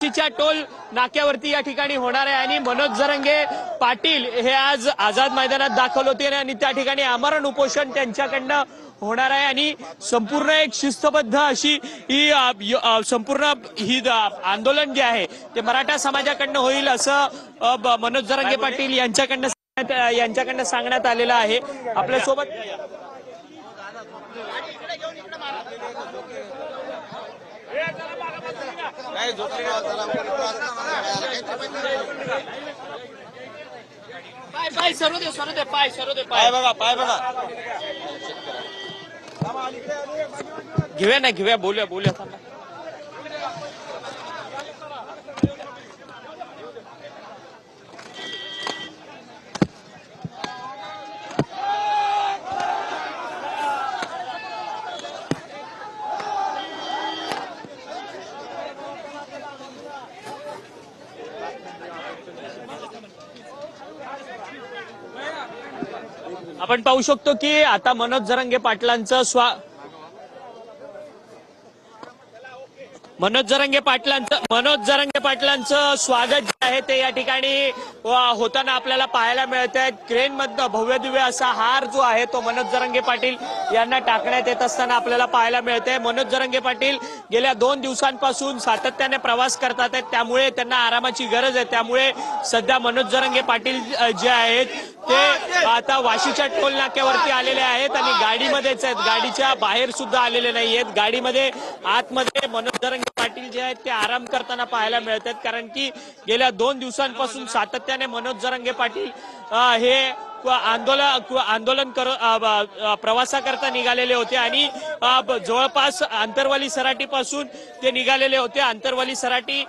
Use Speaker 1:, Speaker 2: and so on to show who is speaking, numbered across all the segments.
Speaker 1: वाशीच्या toll नाक्यावरती या ठिकाणी होणार आहे आणि मनोज जरांगे पाटील हे आज आझाद मैदानात दाखल होते आणि त्या ठिकाणी आमरण उपोषण त्यांच्याकडनं होणार आहे आणि संपूर्ण एक शिस्तबद्ध अशी ही संपूर्ण ही आंदोलन जे आहे ते मराठा समाजाकडनं होईल असं मनोज जरांगे पाटील यांच्याकडनं सांगण्यात आलेलं आहे। आपल्यासोबत पाय सरू दे पाय बघा घेऊया बोलूया आपण पाहू शकतो की आता मनोज जरांगे पाटलांचं मनोज जरांगे पाटलांचं स्वागत जे आहे ते या ठिकाणी होताना आपल्याला पाहायला मिळत आहे। क्रेन मधनं भव्य दिव्य असा हार जो आहे तो मनोज जरांगे पाटील यांना टाकण्यात येत असताना आपल्याला पाहायला मिळत आहे। मनोज जरांगे पाटील गेल्या 2 दिवसांपासून सातत्याने प्रवास करतात आहेत, त्यामुळे त्यांना आरामाची गरज आहे। त्यामुळे सध्या मनोज जरांगे पाटील जे आहेत ते आता वाशीच्या टोल नाक्यावरती आलेले आहेत आणि गाडीमध्येच आहेत, गाडीच्या बाहेर सुद्धा आलेले नाही आहेत। गाडीमध्ये आतमध्ये मनोज जरांगे पाटील जे आहेत ते आराम करताना पाहायला मिळत आहेत, कारण की गेल्या 2 दिवसांपासून सातत्याने मनोज जरांगे पाटील हे आंदोलन प्रवासाकरता निघालेले होते आणि जवळपास आंतरवाली सराटी पासून ते निघालेले होते। आंतरवाली सराटी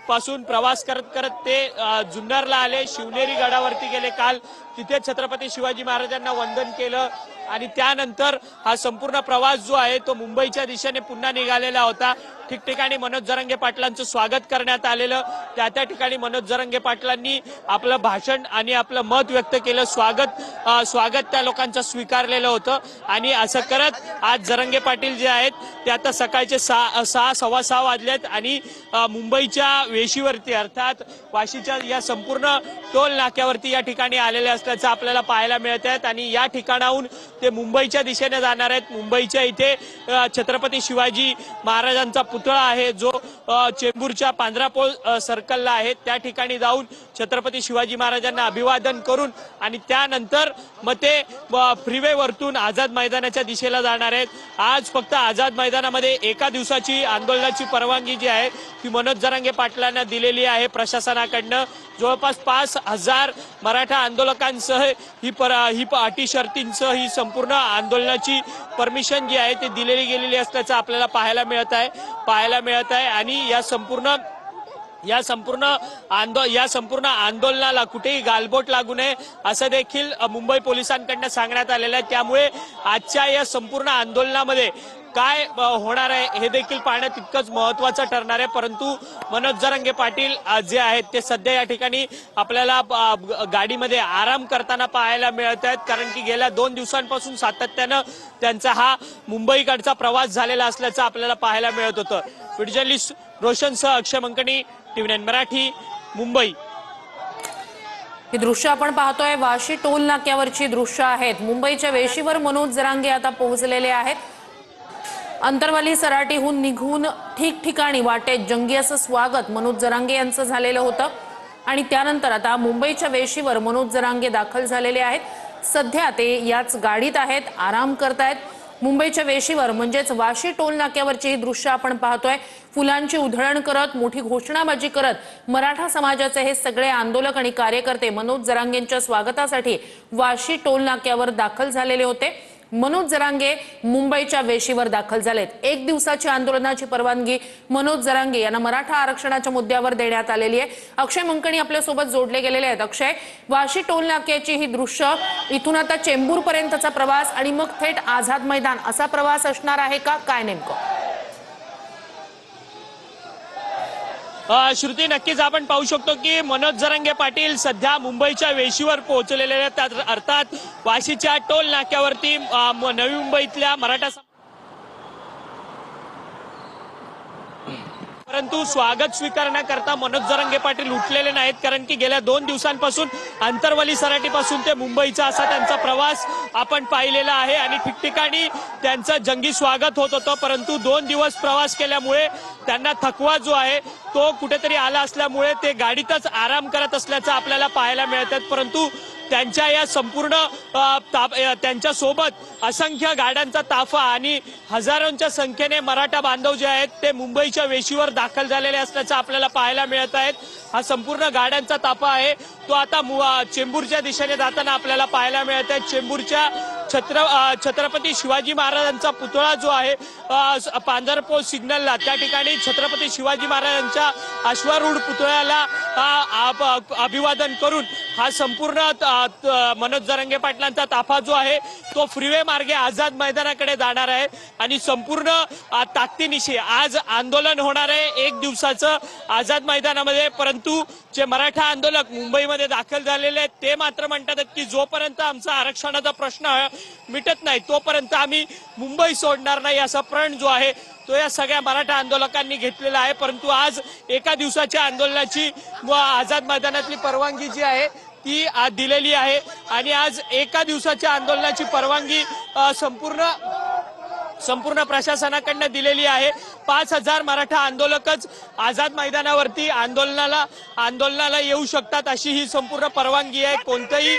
Speaker 1: पासून प्रवास करत ते जुन्नरला आले, शिवनेरी गडावरती गेले, काल तिथे छत्रपती शिवाजी महाराजांना वंदन केलं आणि त्यानंतर हा संपूर्ण प्रवास जो आहे तो मुंबईच्या दिशेने पुन्हा निघालेला होता। ठिकठिकाणी मनोज जरांगे पाटलांचं स्वागत करण्यात आलेलं, त्या ठिकाणी मनोज जरांगे पाटलांनी आपलं भाषण आणि आपलं मत व्यक्त केलं, स्वागत त्या लोकांचं स्वीकारलेलं होतं आणि असं करत आज जरांगे पाटील जे आहेत ते आता सकाळचे 6:15 वाजलेत आणि मुंबईच्या वेशीवरती अर्थात वाशीच्या या संपूर्ण टोल नाक्यावरती या ठिकाणी आलेले असल्याचं आपल्याला पाहायला मिळत आहेत आणि या ठिकाणाहून ते मुंबईच्या दिशेने जाणार आहेत। मुंबईच्या इथे छत्रपती शिवाजी महाराजांचा पुतळा आहे जो चेंबूरच्या पांढरापोल सर्कलला आहे, त्या ठिकाणी जाऊन छत्रपती शिवाजी महाराजांना अभिवादन करून आणि त्यानंतर मग ते फ्रीवे वरतून आझाद मैदानाच्या दिशेला जाणार आहेत। आज फक्त आझाद मैदानामध्ये एका दिवसाची आंदोलनाची परवानगी जी आहे ती मनोज जरांगे पाटलांना दिलेली आहे प्रशासनाकडनं। जवळपास 5,000 मराठा आंदोलकांसह ही अटी शर्तींसह ही संपूर्ण आंदोलनाची परमिशन जी आहे ती दिलेली गेलेली असल्याचं आपल्याला पाहायला मिळत आहे आणि या संपूर्ण आंदोलनाला कुठेही गालबोट लागू नये असं देखील मुंबई पोलिसांकडून सांगण्यात आलेलं आहे। त्यामुळे आजच्या या संपूर्ण आंदोलनामध्ये काय होणार आहे हे देखील पाहणं तितकंच महत्त्वाचं ठरणार आहे। परंतु मनोज जरांगे पाटील जे आहेत ते सध्या या ठिकाणी आपल्याला गाडीमध्ये आराम करताना पाहायला मिळत आहेत, कारण की गेल्या 2 दिवसांपासून सातत्यानं त्यांचा हा मुंबईकडचा प्रवास झालेला असल्याचं आपल्याला पाहायला मिळत होतं। व्हिडिओ जर्नलिस्ट रोशनसह अक्षय मंकणी, TV9 मराठी, मुंबई।
Speaker 2: ही दृश्य आपण पाहतोय वाशी टोल नाक्यावरची दृश्य आहेत। मुंबईच्या वेशीवर मनोज जरांगे आता पोहोचलेले आहेत। अंतरवाली सराटीहून निघून ठिकठिकाणी वाटेत जंगी असं स्वागत मनोज जरांगे यांचं झालेलं होतं आणि त्यानंतर आता मुंबईच्या वेशीवर मनोज जरांगे दाखल झालेले आहेत। सध्या ते याच गाडीत आहेत, आराम करतायत। मुंबईच्या वेशीवर म्हणजेच वाशी टोल नाक्यावरची ही दृश्य आपण पाहतोय। फुलांची उधळण करत, मोठी घोषणाबाजी करत मराठा समाजाचे हे सगळे आंदोलक आणि कार्यकर्ते मनोज जरांगेंच्या स्वागतासाठी वाशी टोल नाक्यावर दाखल झालेले होते। मनोज जरांगे मुंबईच्या वेशीवर दाखल झालेत। 1 दिवसाची आंदोलनाची परवानगी मनोज जरांगे यांना मराठा आरक्षणाच्या मुद्द्यावर देण्यात आलेली आहे। अक्षय मंकणी आपल्या सोबत जोडले गेलेले आहेत। अक्षय, वाशी टोल नाक्याची ही दृश्य, इथून आता चेंबूर पर्यंतचा प्रवास आणि मग थेट आझाद मैदान असा प्रवास असणार आहे का, काय नेमकं?
Speaker 1: श्रुती, नक्कीच आपण पाहू शकतो की मनोज जरांगे पाटील सध्या मुंबईच्या वेशीवर पोहोचलेले आहेत, अर्थात वाशीच्या टोल नाक्यावरती नवी मुंबईतल्या मराठा परंतु स्वागत स्वीकारण्याकरता मनोज जरांगे पाटील उठलेले नाहीत, कारण की गेल्या 2 दिवसांपासून अंतरवली सराटीपासून ते मुंबईचा असा त्यांचा प्रवास आपण पाहिलेला आहे आणि ठिकठिकाणी त्यांचं जंगी स्वागत होत होतं. परंतु 2 दिवस प्रवास केल्यामुळे त्यांना थकवा जो आहे तो कुठेतरी आला असल्यामुळे ते गाडीतच आराम करत असल्याचं आपल्याला पाहायला मिळतात. परंतु त्यांच्या या संपूर्ण त्यांच्या सोबत असंख्य गाड्यांचा ताफा आणि हजारोंच्या संख्येने मराठा बांधव जे आहेत ते मुंबईच्या वेशीवर दाखल झालेले असल्याचं आपल्याला पाहायला मिळत आहेत. हा संपूर्ण गाड्यांचा ताफा आहे तो आता चेंबूरच्या दिशेने जाताना आपल्याला पाहायला मिळत आहे. चेंबूरच्या छत्रपती शिवाजी महाराजांचा पुतळा जो आहे पांढरपूर सिग्नलला त्या ठिकाणी छत्रपती शिवाजी महाराजांच्या अश्वारूढ पुतळ्याला अभिवादन करून हा संपूर्ण मनोज जरांगे पाटलांचा ताफा जो आहे तो फ्रीवे मार्गे आझाद मैदानाकडे जाणार आहे आणि संपूर्ण ताकदीनिशी आज आंदोलन होणार आहे 1 दिवसाचं आझाद मैदानामध्ये. परंतु जे मराठा आंदोलक मुंबईमध्ये दाखल झालेले आहेत ते मात्र म्हणतात की जोपर्यंत आमचा आरक्षणाचा प्रश्न मिटत नाही तोपर्यंत आम्ही मुंबई सोडणार नाही, असा प्रण जो आहे तो या सगळ्या मराठा आंदोलकांनी घेतलेला आहे. परंतु आज एका दिवसाच्या आंदोलनाची आझाद मैदानातली परवानगी जी आहे ती दिलेली आहे आणि आज एका दिवसाच्या आंदोलनाची परवानगी संपूर्ण प्रशासनाकडनं दिलेली आहे. 5000 मराठा आंदोलकच आझाद मैदानावरती आंदोलनाला येऊ शकतात अशी ही संपूर्ण परवानगी आहे. कोणत्याही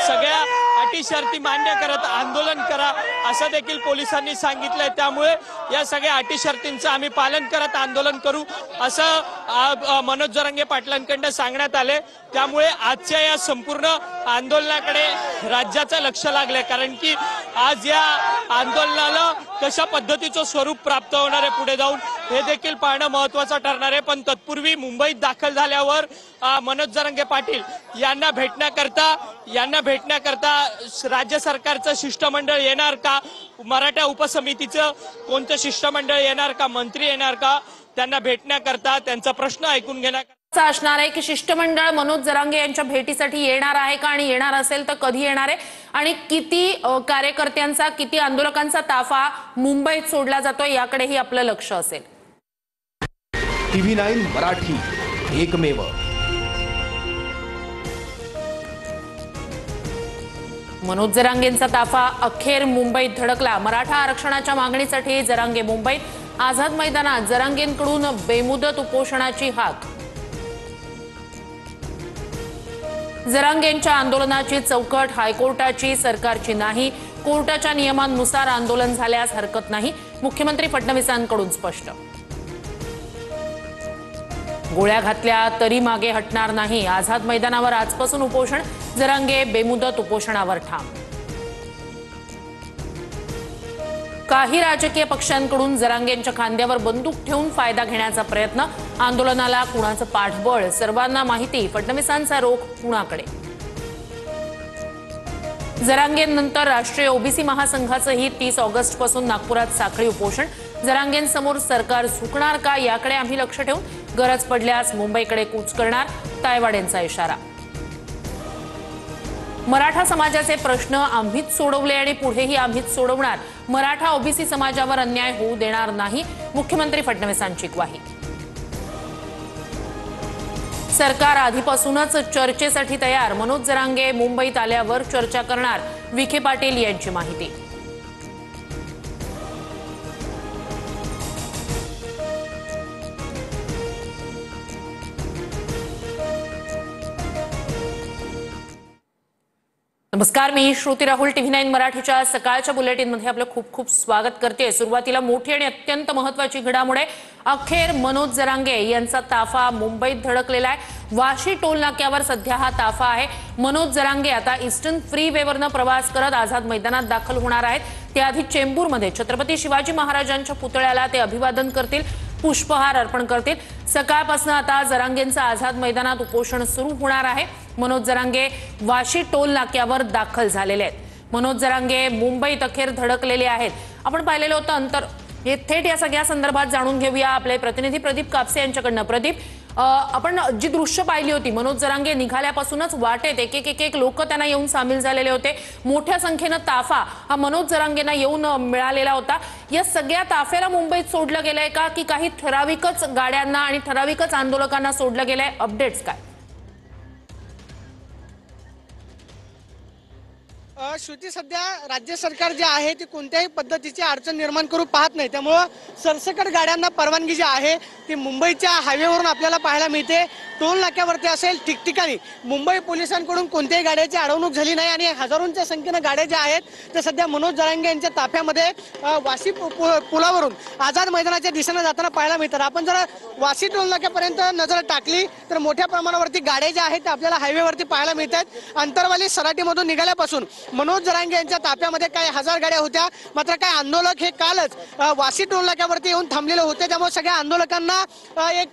Speaker 1: सगळ्या अटी शर्ती मान्य करत आंदोलन करा असं देखील पोलिसांनी सांगितलंय. त्यामुळे या सगळ्या अटी शर्तींचं आम्ही पालन करत आंदोलन करू असं मनोज जरांगे पाटलांकडनं सांगण्यात आले. त्यामुळे आजच्या या संपूर्ण आंदोलनाकडे राज्याचं लक्ष लागलंय, कारण की आज या आंदोलनाला कशा पद्धतीचं स्वरूप प्राप्त होणार आहे पुढे जाऊन हे देखील पाहणं महत्वाचं ठरणार आहे. पण तत्पूर्वी मुंबईत दाखल झाल्यावर मनोज जरांगे पाटील यांना भेटण्याकरता राज्य सरकारचं शिष्टमंडळ येणार का, मराठा उपसमितीचं कोणतं शिष्टमंडळ येणार का, मंत्री येणार का, त्यांना भेटण्याकरता त्यांचा प्रश्न ऐकून घेण्याकरता
Speaker 2: असणार आहे की शिष्टमंडळ मनोज जरांगे यांच्या भेटीसाठी येणार आहे का आणि येणार असेल तर कधी येणार आहे आणि किती कार्यकर्त्यांचा किती आंदोलकांचा ताफा मुंबईत सोडला जातोय याकडेही आपलं लक्ष असेल.
Speaker 3: TV9 मराठी एकमेव.
Speaker 2: मनोज जरांगेंचा ताफा अखेर मुंबईत धडकला. मराठा आरक्षणाच्या मागणीसाठी जरांगे मुंबईत. आझाद मैदानात जरांगेंकडून बेमुदत उपोषणाची हाक. जरांगेंच्या आंदोलनाची चौकट हायकोर्टाची, सरकारची नाही. कोर्टाच्या नियमांनुसार आंदोलन झाल्यास हरकत नाही, मुख्यमंत्री फडणवीसांकडून स्पष्ट. गोळ्या घातल्या तरी मागे हटणार नाही. आझाद मैदानावर आजपासून उपोषण. जरांगे बेमुदत उपोषणावर ठाम. काही राजकीय पक्षांकडून जरांगेंच्या खांद्यावर बंदूक ठेवून फायदा घेण्याचा प्रयत्न. आंदोलनाला कुणाचं पाठबळ, सर्वांना माहिती. फडणवीसांचा रोख कुणाकडे. जरांगेंनंतर राष्ट्रीय ओबीसी महासंघाचंही 30 ऑगस्ट पासून नागपुरात साखळी उपोषण. जरांगेंसमोर सरकार झुकणार का याकडे आम्ही लक्ष ठेवून गरज पडल्यास मुंबईकडे कूच करणार, तायवाडेंचा इशारा. मराठा समाजाचे प्रश्न आम्हीच सोडवले आणि पुढेही आम्हीच सोडवणार. मराठा ओबीसी समाजावर अन्याय होऊ देणार नाही, मुख्यमंत्री फडणवीसांची ग्वाही. सरकार आधीपासूनच चर्चेसाठी तयार. मनोज जरांगे मुंबईत आल्यावर चर्चा करणार, विखे पाटील यांची माहिती. नमस्कार, मी श्रुती राहुल. TV9 मराठीच्या सकाळच्या बुलेटिनमध्ये आपलं खूप खूप स्वागत करते. सुरुवातीला मोठी आणि अत्यंत महत्त्वाची घडामोड आहे. अखेर मनोज जरांगे यांचा ताफा मुंबईत धडकलेला आहे. वाशी टोल नाक्यावर सध्या हा ताफा आहे. मनोज जरांगे आता ईस्टर्न फ्रीवेवरनं प्रवास करत आझाद मैदानात दाखल होणार आहेत. त्याआधी चेंबूरमध्ये छत्रपती शिवाजी महाराजांच्या पुतळ्याला ते अभिवादन करतील, पुष्पहार अर्पण करतील. सकाळपासून आता जरांगेंचं आझाद मैदानात उपोषण सुरू होणार आहे. मनोज जरांगे वाशी टोल नाक्यावर दाखल झालेले आहेत. मनोज जरांगे मुंबईत अखेर धडकलेले आहेत. आपण पाहिलेलं होतं अंतर. थेट या सगळ्या संदर्भात जाणून घेऊया आपले प्रतिनिधी प्रदीप कापसे यांच्याकडनं. प्रदीप, आपण जी दृश्य पाहिली होती, मनोज जरांगे निघाल्यापासूनच वाटेत एक लोक त्यांना येऊन सामील झालेले होते. मोठ्या संख्येनं ताफा हा मनोज जरांगेंना येऊन मिळालेला होता. या सगळ्या ताफ्याला मुंबईत सोडलं गेलंय का, की काही ठराविकच गाड्यांना आणि ठराविकच आंदोलकांना सोडलं गेलंय? अपडेट्स काय?
Speaker 4: श्रुती, सध्या राज्य सरकार जे आहे ते कोणत्याही पद्धतीची अडचण निर्माण करू पाहत नाही. त्यामुळं सरसकट गाड्यांना परवानगी जी आहे ती मुंबईच्या हायवेवरून आपल्याला पाहायला मिळते. टोल नाक्यावरती असेल, ठिकठिकाणी मुंबई पोलिसांकडून कोणत्याही गाड्याची अडवणूक झाली नाही आणि हजारोंच्या संख्येनं गाड्या ज्या आहेत त्या सध्या मनोज जरांगे यांच्या ताफ्यामध्ये वाशी पुलावरून आझाद मैदानाच्या दिशेने जाताना पाहायला मिळतात. आपण जर वाशी टोल नाक्यापर्यंत नजर टाकली तर मोठ्या प्रमाणावरती गाड्या ज्या आहेत त्या आपल्याला हायवेवरती पाहायला मिळतात. अंतरवाली सराटीमधून निघाल्यापासून मनोज जरांगे यांच्या ताफ्यामध्ये काही हजार गाड्या होत्या. मात्र काही आंदोलक हे कालच वाशी टोल नाक्यावरती येऊन थांबलेले होते. त्यामुळे सगळ्या आंदोलकांना एक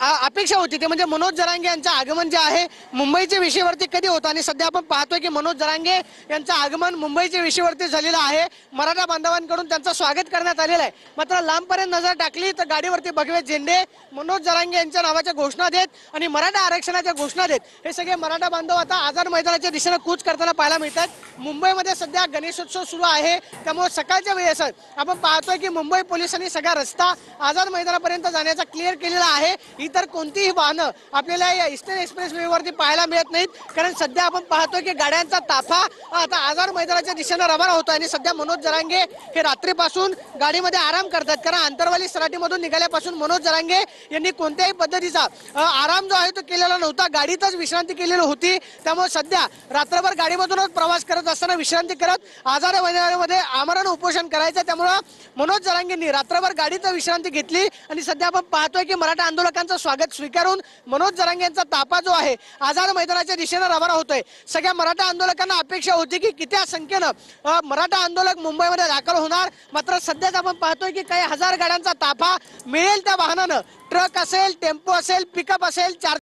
Speaker 4: अपेक्षा होती ते म्हणजे मनोज जरांगे यांचं आगमन जे आहे मुंबईच्या विषयावरती कधी होतं. आणि सध्या आपण पाहतोय की मनोज जरांगे यांचं आगमन मुंबईच्या विषयावरती झालेलं आहे. मराठा बांधवांकडून त्यांचं स्वागत करण्यात आलेलं आहे. मात्र लांबपर्यंत नजर टाकली तर गाडीवरती भगवे झेंडे मनोज जरांगे यांच्या नावाच्या घोषणा देत आणि मराठा आरक्षणाच्या घोषणा देत हे सगळे मराठा बांधव आता आझाद मैदानाच्या दिशेने कूच करताना पाहायला मिळतात. मुंबईमध्ये सध्या गणेशोत्सव सुरू आहे. त्यामुळे सकाळच्या वेळेस आपण पाहतोय की मुंबई पोलिसांनी सगळा रस्ता आझाद मैदानापर्यंत जाण्याचा क्लिअर केलेला आहे. इतर कोणतीही वाहनं आपल्याला या ईस्टर्न एक्सप्रेस वे वरती पाहायला मिळत नाहीत. कारण सध्या आपण पाहतोय की गाड्यांचा ताफा आता आझाद मैदानाच्या दिशेने रवाना होतोय. आणि सध्या मनोज जरांगे हे रात्रीपासून गाडीमध्ये आराम करतात. कारण आंतरवाली सराटीमधून निघाल्यापासून मनोज जरांगे यांनी कोणत्याही पद्धतीचा आराम जो आहे तो केलेला नव्हता. गाडीतच विश्रांती केलेली होती. त्यामुळे सध्या रात्रभर गाडीमधूनच प्रवास करत असताना विश्रांती करत आझाद मैदानामध्ये आमरण उपोषण करायचं. त्यामुळं मनोज जरांगेंनी रात्रभर गाडीत विश्रांती घेतली आणि सध्या आपण पाहतोय की मराठा आंदोलकांचं स्वागत स्वीकारून मनोज जरांगे यांचा ताफा जो आहे आझाद मैदानाच्या दिशेने रवाना होतोय. सगळ्या मराठा आंदोलकांना अपेक्षा होती की किती संख्येनं मराठा आंदोलक मुंबईमध्ये दाखल होणार. मात्र सध्याच आपण पाहतोय की काही हजार गाड्यांचा ताफा मिळेल त्या वाहनानं, ट्रक असेल, टेम्पो असेल, पिकअप असेल,